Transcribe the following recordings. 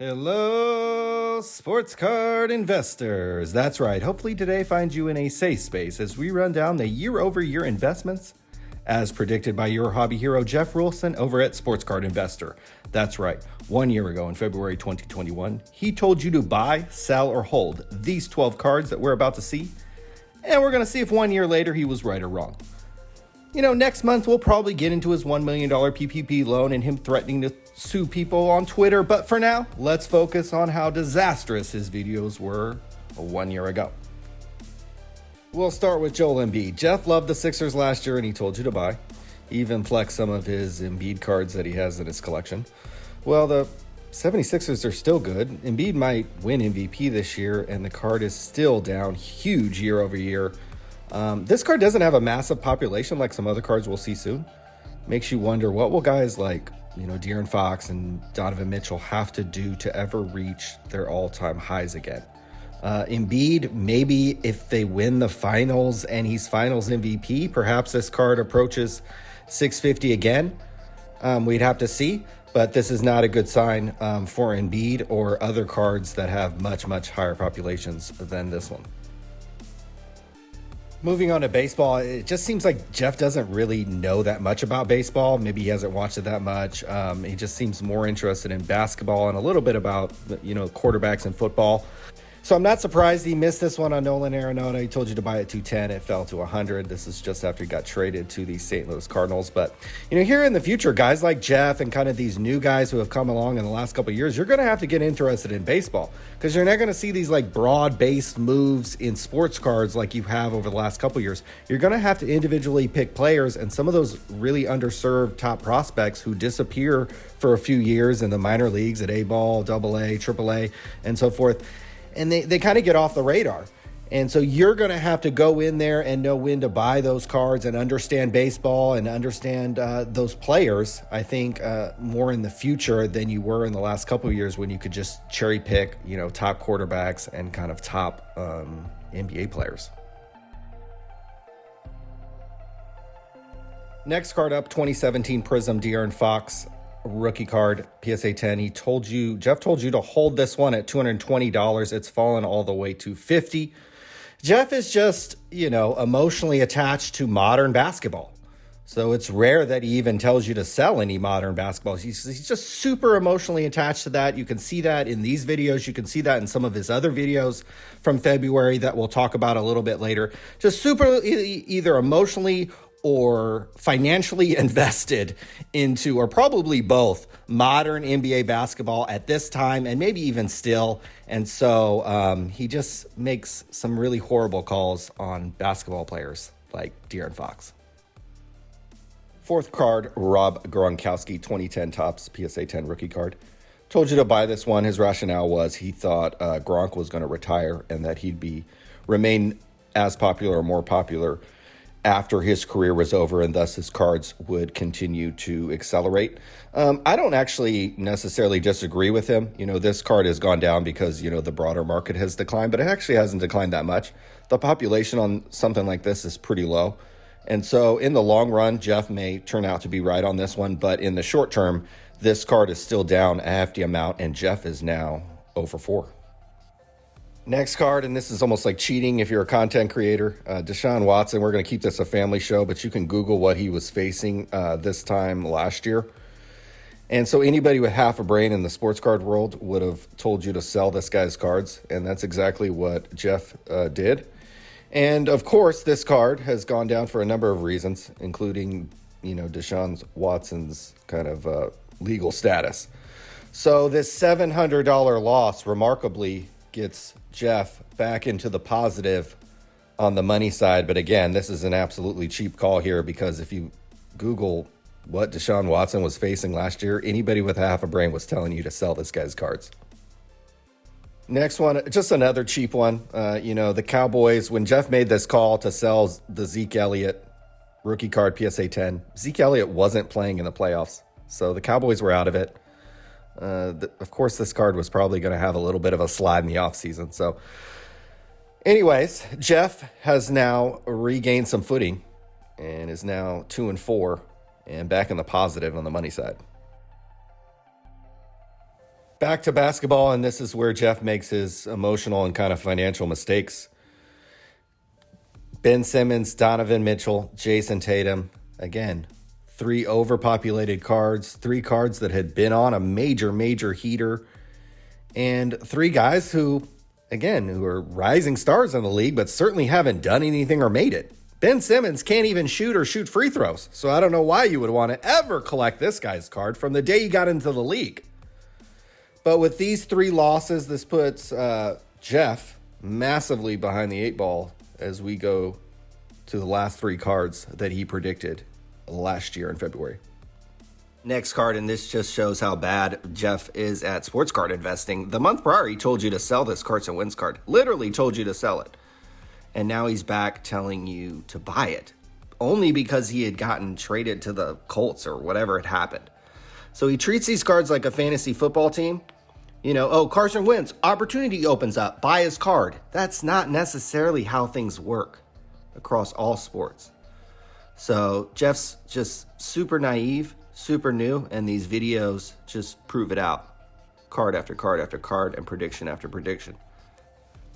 Hello, sports card investors. That's right. Hopefully, today finds you in a safe space as we run down the year-over-year investments as predicted by your hobby hero, Jeff Wilson, over at Sports Card Investor. That's right. 1 year ago in February 2021, he told you to buy, sell, or hold these 12 cards that we're about to see. And we're going to see if 1 year later he was right or wrong. You know, next month we'll probably get into his $1 million PPP loan and him threatening to sue people on Twitter. But for now, let's focus on how disastrous his videos were 1 year ago. We'll start with Joel Embiid. Jeff loved the Sixers last year and he told you to buy. He even flexed some of his Embiid cards that he has in his collection. Well, the 76ers are still good. Embiid might win MVP this year and the card is still down huge year over year. This card doesn't have a massive population like some other cards we'll see soon. Makes you wonder, what will guys like, De'Aaron Fox and Donovan Mitchell have to do to ever reach their all-time highs again? Embiid, maybe if they win the finals and he's finals MVP, perhaps this card approaches 650 again. We'd have to see, but this is not a good sign for Embiid or other cards that have much, much higher populations than this one. Moving on to baseball, it just seems like Jeff doesn't really know that much about baseball. Maybe he hasn't watched it that much. He just seems more interested in basketball and a little bit about, quarterbacks and football. So I'm not surprised he missed this one on Nolan Arenado. He told you to buy at 210. It fell to 100. This is just after he got traded to the St. Louis Cardinals. But, here in the future, guys like Jeff and kind of these new guys who have come along in the last couple of years, you're going to have to get interested in baseball because you're not going to see these like broad-based moves in sports cards like you have over the last couple of years. You're going to have to individually pick players, and some of those really underserved top prospects who disappear for a few years in the minor leagues at A-ball, AA, AAA, and so forth. And they kind of get off the radar. And so you're going to have to go in there and know when to buy those cards and understand baseball and understand those players, I think, more in the future than you were in the last couple of years when you could just cherry pick, top quarterbacks and kind of top NBA players. Next card up, 2017 Prism De'Aaron Fox. Rookie card, PSA 10. Jeff told you to hold this one at $220. It's fallen all the way to $50. Jeff is just, emotionally attached to modern basketball. So it's rare that he even tells you to sell any modern basketball. He's just super emotionally attached to that. You can see that in these videos. You can see that in some of his other videos from February that we'll talk about a little bit later. Just super either emotionally or financially invested into, or probably both, modern NBA basketball at this time and maybe even still. And so he just makes some really horrible calls on basketball players like De'Aaron Fox. Fourth card, Rob Gronkowski, 2010 Topps PSA 10 rookie card. Told you to buy this one. His rationale was he thought Gronk was going to retire and that he'd remain as popular or more popular after his career was over, and thus his cards would continue to accelerate. I don't actually necessarily disagree with him. This card has gone down because, the broader market has declined, but it actually hasn't declined that much. The population on something like this is pretty low. And so in the long run, Jeff may turn out to be right on this one, but in the short term, this card is still down a hefty amount, and Jeff is now 0-4. Next card, and this is almost like cheating if you're a content creator, Deshaun Watson. We're going to keep this a family show, but you can Google what he was facing this time last year. And so anybody with half a brain in the sports card world would have told you to sell this guy's cards, and that's exactly what Jeff did. And of course, this card has gone down for a number of reasons, including, Deshaun Watson's kind of legal status. So this $700 loss remarkably gets Jeff back into the positive on the money side. But again, this is an absolutely cheap call here because if you Google what Deshaun Watson was facing last year, anybody with half a brain was telling you to sell this guy's cards. Next one, just another cheap one. The Cowboys, when Jeff made this call to sell the Zeke Elliott rookie card PSA 10, Zeke Elliott wasn't playing in the playoffs. So the Cowboys were out of it. Of course, this card was probably going to have a little bit of a slide in the offseason. So anyways, Jeff has now regained some footing and is now 2-4 and back in the positive on the money side. Back to basketball, and this is where Jeff makes his emotional and kind of financial mistakes. Ben Simmons, Donovan Mitchell, Jason Tatum. Again, 3 overpopulated cards, 3 cards that had been on a major heater, and 3 guys who are rising stars in the league, but certainly haven't done anything or made it. Ben Simmons can't even shoot free throws, so I don't know why you would want to ever collect this guy's card from the day he got into the league. But with these 3 losses, this puts Jeff massively behind the 8 ball as we go to the last 3 cards that he predicted last year in February. Next card, and this just shows how bad Jeff is at sports card investing. The month prior, he told you to sell this Carson Wentz card. Literally told you to sell it. And now he's back telling you to buy it. Only because he had gotten traded to the Colts or whatever had happened. So he treats these cards like a fantasy football team. Carson Wentz, opportunity opens up, buy his card. That's not necessarily how things work across all sports. So Jeff's just super naive, super new, and these videos just prove it out. Card after card after card and prediction after prediction.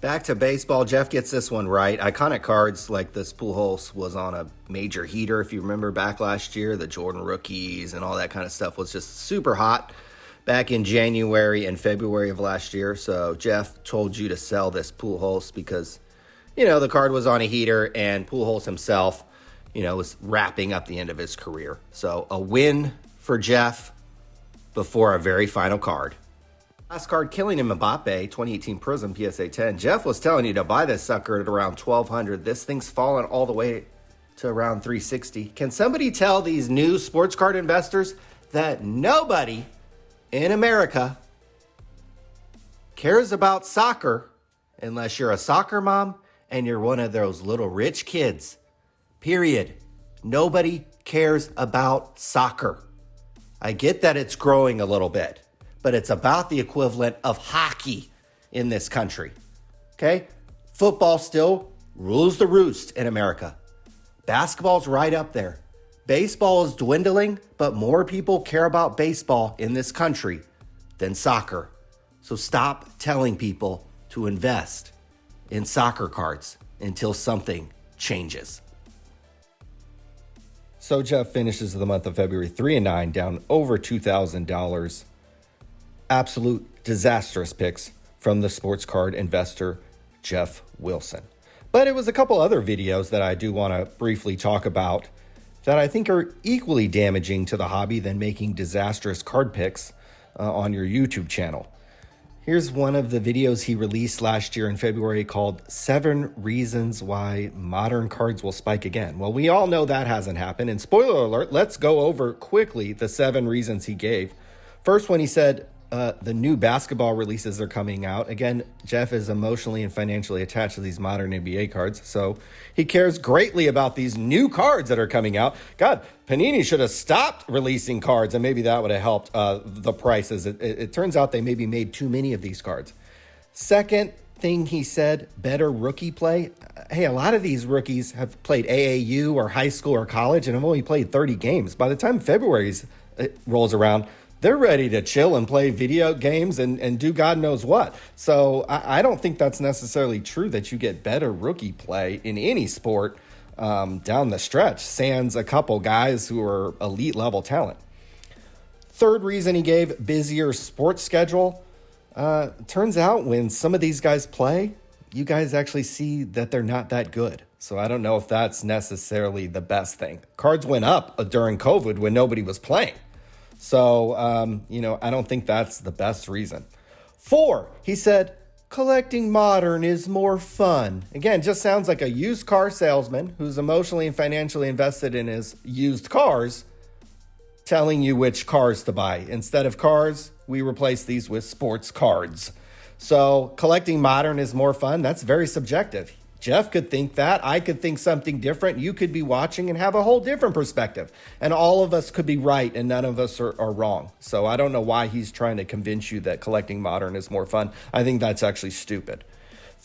Back to baseball, Jeff gets this one right. Iconic cards like this Pujols was on a major heater. If you remember back last year, the Jordan rookies and all that kind of stuff was just super hot back in January and February of last year. So Jeff told you to sell this Pujols because, the card was on a heater and Pujols himself, was wrapping up the end of his career. So a win for Jeff before a very final card. Last card, killing him, Mbappe, 2018 Prism PSA 10. Jeff was telling you to buy this sucker at around $1,200. This thing's fallen all the way to around $360. Can somebody tell these new sports card investors that nobody in America cares about soccer unless you're a soccer mom and you're one of those little rich kids? Period. Nobody cares about soccer. I get that it's growing a little bit, but it's about the equivalent of hockey in this country. Okay? Football still rules the roost in America. Basketball's right up there. Baseball is dwindling, but more people care about baseball in this country than soccer. So stop telling people to invest in soccer cards until something changes. So Jeff finishes the month of February 3-9, down over $2,000. Absolute disastrous picks from the sports card investor, Jeff Wilson. But it was a couple other videos that I do want to briefly talk about that I think are equally damaging to the hobby than making disastrous card picks on your YouTube channel. Here's one of the videos he released last year in February called 7 Reasons Why Modern Cards Will Spike Again. Well, we all know that hasn't happened. And spoiler alert, let's go over quickly the 7 reasons he gave. First one, he said the new basketball releases are coming out. Again, Jeff is emotionally and financially attached to these modern NBA cards, so he cares greatly about these new cards that are coming out. God, Panini should have stopped releasing cards, and maybe that would have helped the prices. It turns out they maybe made too many of these cards. Second thing he said, better rookie play. Hey, a lot of these rookies have played AAU or high school or college and have only played 30 games. By the time February rolls around, they're ready to chill and play video games and do God knows what. So I don't think that's necessarily true that you get better rookie play in any sport down the stretch, sans a couple guys who are elite level talent. Third reason he gave, busier sports schedule. Turns out when some of these guys play, you guys actually see that they're not that good. So I don't know if that's necessarily the best thing. Cards went up during COVID when nobody was playing. So, I don't think that's the best reason. 4, he said, collecting modern is more fun. Again, just sounds like a used car salesman who's emotionally and financially invested in his used cars, telling you which cars to buy. Instead of cars, we replace these with sports cards. So collecting modern is more fun. That's very subjective. Jeff could think that. I could think something different. You could be watching and have a whole different perspective. And all of us could be right and none of us are wrong. So I don't know why he's trying to convince you that collecting modern is more fun. I think that's actually stupid.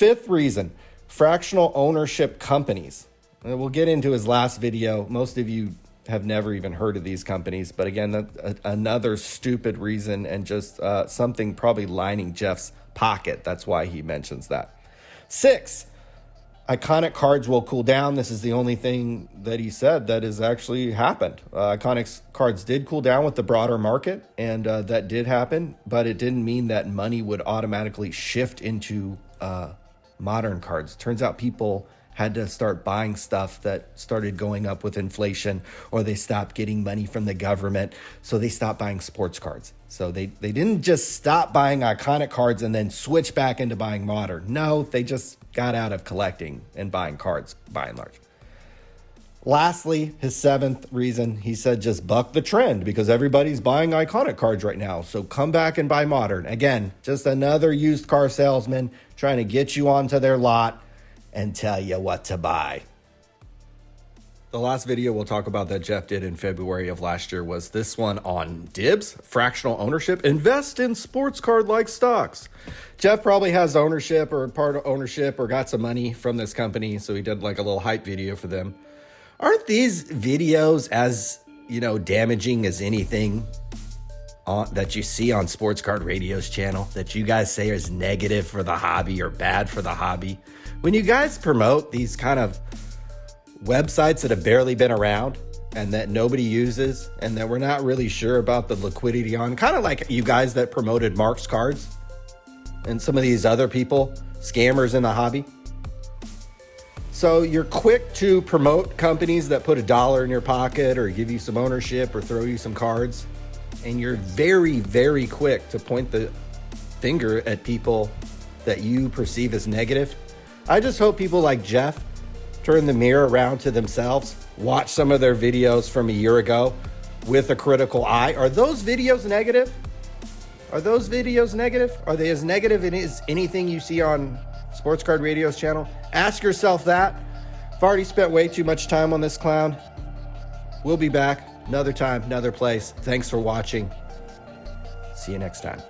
5th reason, fractional ownership companies. And we'll get into his last video. Most of you have never even heard of these companies. But again, another stupid reason, and just something probably lining Jeff's pocket. That's why he mentions that. 6, iconic cards will cool down. This is the only thing that he said that has actually happened. Iconic cards did cool down with the broader market, and that did happen, but it didn't mean that money would automatically shift into modern cards. Turns out people had to start buying stuff that started going up with inflation, or they stopped getting money from the government, so they stopped buying sports cards. So they didn't just stop buying iconic cards and then switch back into buying modern. No, they just got out of collecting and buying cards by and large. Lastly, his 7th reason, he said just buck the trend because everybody's buying iconic cards right now. So come back and buy modern. Again, just another used car salesman trying to get you onto their lot and tell you what to buy. The last video we'll talk about that Jeff did in February of last year was this one on dibs, fractional ownership. Invest in sports card-like stocks. Jeff probably has ownership or part of ownership or got some money from this company, so he did like a little hype video for them. Aren't these videos as, damaging as anything that you see on Sports Card Radio's channel that you guys say is negative for the hobby or bad for the hobby? When you guys promote these kind of websites that have barely been around and that nobody uses and that we're not really sure about the liquidity on, kind of like you guys that promoted Mark's Cards and some of these other people, scammers in the hobby. So you're quick to promote companies that put $1 in your pocket or give you some ownership or throw you some cards. And you're very, very quick to point the finger at people that you perceive as negative. I just hope people like Jeff turn the mirror around to themselves, watch some of their videos from a year ago with a critical eye. Are those videos negative? Are those videos negative? Are they as negative as anything you see on Sports Card Radio's channel? Ask yourself that. I've already spent way too much time on this clown. We'll be back another time, another place. Thanks for watching. See you next time.